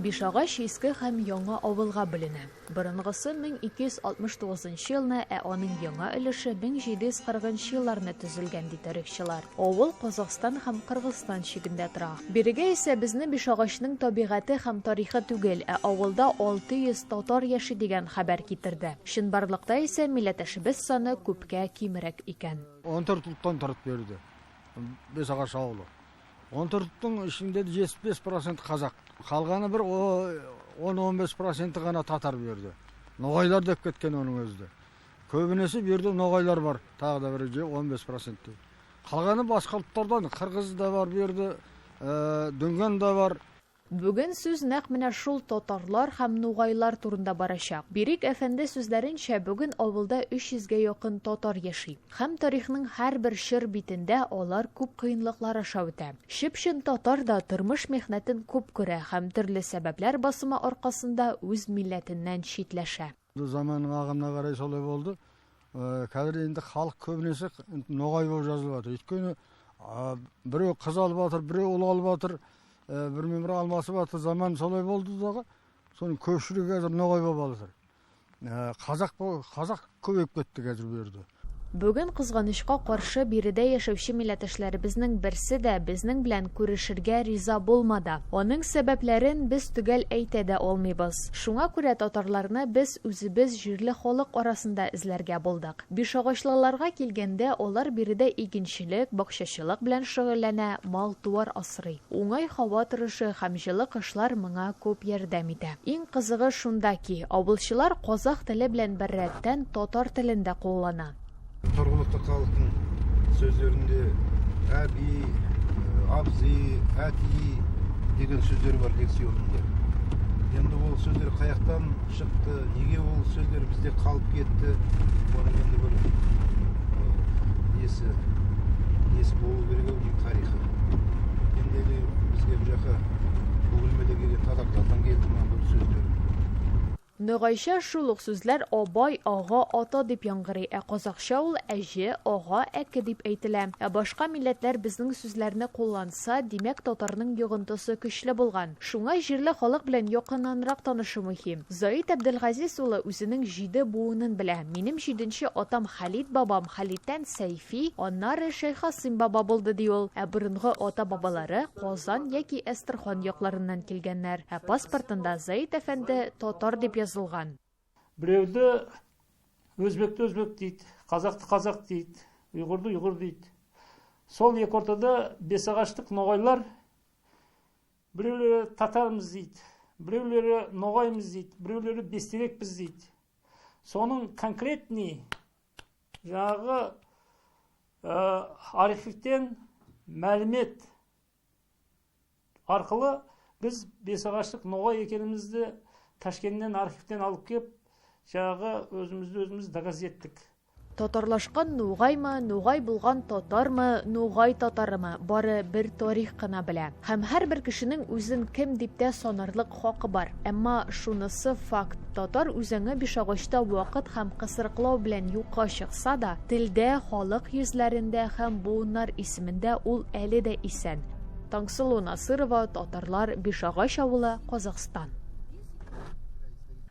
Бишагач иске һәм яңа авылга бүленә. Борынгысы 1269 елны, аның яңа өлеше 1740 елларны төзелгән ди тарихчылар. Авыл Казакстан һәм Кыргызстан чигендә тора. Бирегә исә безне Бишагачның табигаты һәм тарихы түгел, авылда 600 татар яши дигән хәбәр китерде. Чынбарлыкта исә милләтәшебез саны күпкә кимерәк икән. 14 туттан торып берди. Бишагач авылы. 14-тың ішінде 75% қазақ. Қалғаны бір 10-15% ғана татар берді. Ноғайлар деп кеткен оның өзді. Көбінесі берді ноғайлар бар, тағы да бір 15%. Қалғаны басқа ұлттардан, қырғыз да бар берді, дүнген да бар. Бүген сүз нәкъ менә шул татарлар һәм ноғайлар турында барачак. Бирик әфәнде сүзләренчә, бүген авылда 300-гә якын татар яши. Һәм тарихның һәрбер шыр битендә алар күп кыенлыклар аша үтә. Шипшин татар да тормыш мехнәтен күп күрә һәм төрле сәбәпләр басымы аркасында үз милләтеннән читләшә. Заманның ағымына қарай солай болды. Қазір енді халық көбінесе ноғай болып жазылып жатыр. Өйткені біреу қыз алып жатыр, біреу ұл алып жатыр. Бір алмасы баты заман солай болды дағы, соның көпшілігі қазір ноғай болып алыр. Қазақ көбейіп кетті қазір берді. Бүген кызганычка каршы биредә яшәүче милләттәшләребезнең берсе дә безнең белән күрешергә риза булмады. Аның сәбәпләрен без төгәл әйтә дә алмыйбыз. Шуңа күрә татарларны без үзебез җирле халык арасында эзләргә булдык. Бишагачлыларга килгәндә, алар биредә игенчелек, бакчачылык белән шөгыльләнә, мал-туар асрый. Уңай һава торышы һәм җылы кышлар моңа күп ярдәм итә. Иң кызыгы шунда ки, авылчылар казак теле белән беррәттән татар телендә куллана. Торғылықты халықтың сөздерінде әби, абзи, әти деген сөздер бар лексионында. Енді ол сөздер қаяқтан шықты, неге ол сөздер бізде қалып кетті, оның енді бір несі болу керек ау деймін тарихы. Енді бізге бұл жаққа бөгілмеде келген татарлардан келді ма бұл сөздер. Ноғайша шул ук сүзләр абай, ага, ата дип яңгырый, казакча ул әҗе, ага, әке дип әйтелә. Башка милләтләр безнең сүзләрне кулланса, димәк татарның йогынтысы көчле булган. Шуңа җирле халык белән якыннанрак танышу мөһим. Заид Абделгазиз улы үзенең 7 буынын белә. Минем 7нче атам Халид бабам Халидтан Сәйфи, аннары Шейх Хасим баба булды ди ул. Борынгы ата-бабалары Казан яки Әстерхан якларыннан килгәннәр. Паспортында Заид әфәнде татар дип yazılgan. Біреуді өзбекті өзбек дейді, қазақты қазақ дейді, ұйғырды ұйғыр дейді. Сол екі ортада бесағаштық ноғайлар біреулері татармыз дейді, біреулері ноғаймыз дейді, біреулері бестерекпіз дейді. Соның конкретный жаңағы архивтен мәлімет арқылы біз бесағаштық ноғай екенімізді Ташкенттен архивтен алып кеп, жаңағы өзіміз дагаз еттік. Татарлашкан ноғаймы, ноғай булган татармы, ноғай татарымы, бары бер тарих кына белә. Һәм һәрбер кешенең үзен кем дип тә санарлык хакы бар. Әмма шунысы факт: татар үзеңе Бишагачта вакыт һәм кысырыклау белән юкка чыкса да, телдә, халык йөзләрендә һәм буыннар исемендә ул әле дә исән. Таңсылу Насырова, Татарлар, Бишагач авылы, Казакстан.